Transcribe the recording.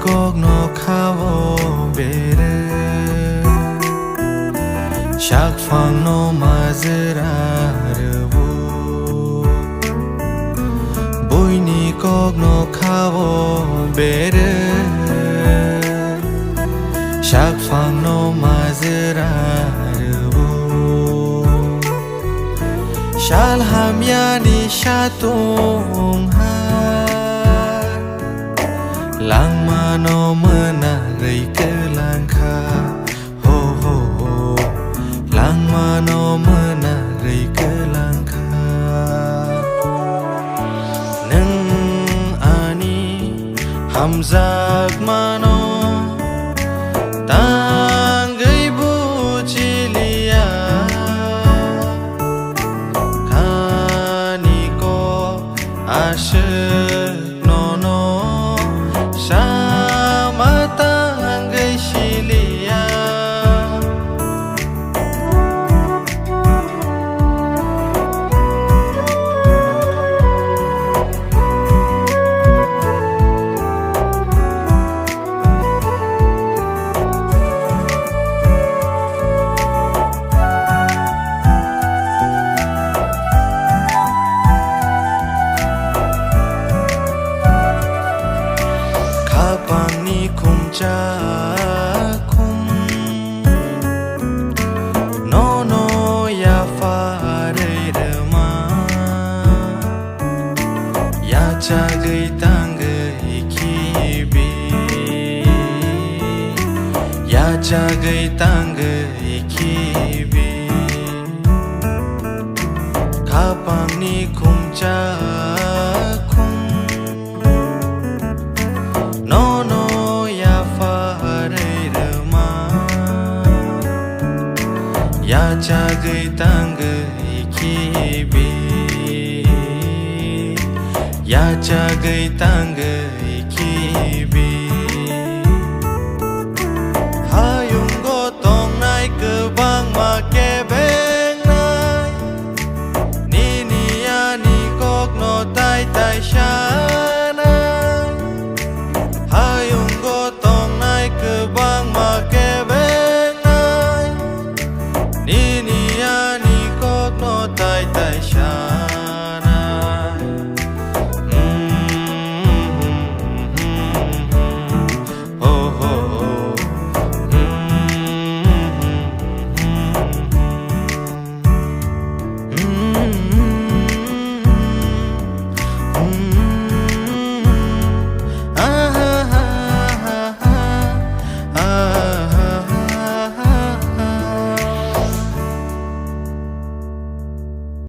gok no khavo bere shak phang no mazra rebu boi ni gok no khavo bere shak phang no mazra rebu shal ham ya ni shatung ha lang ma no mena rei ke lang kha ho ho ho lang ma no mena rei ke lang kha nang ani hamzak ma no tang gei bu chilia khani ko ashe cha kum no no ya fa re de ma ya cha gei tang gei ki bi ya cha gei tang gei ki bi kha pang ni kum cha ya cha gei tang gei ki bi ya cha gei tang gei ki bi ha yung go tong nai ke bang ma ke beng nai ni ni ya ni kok no tai tai sha nai ha yung go tong nai ke bang ma ke tai tai sha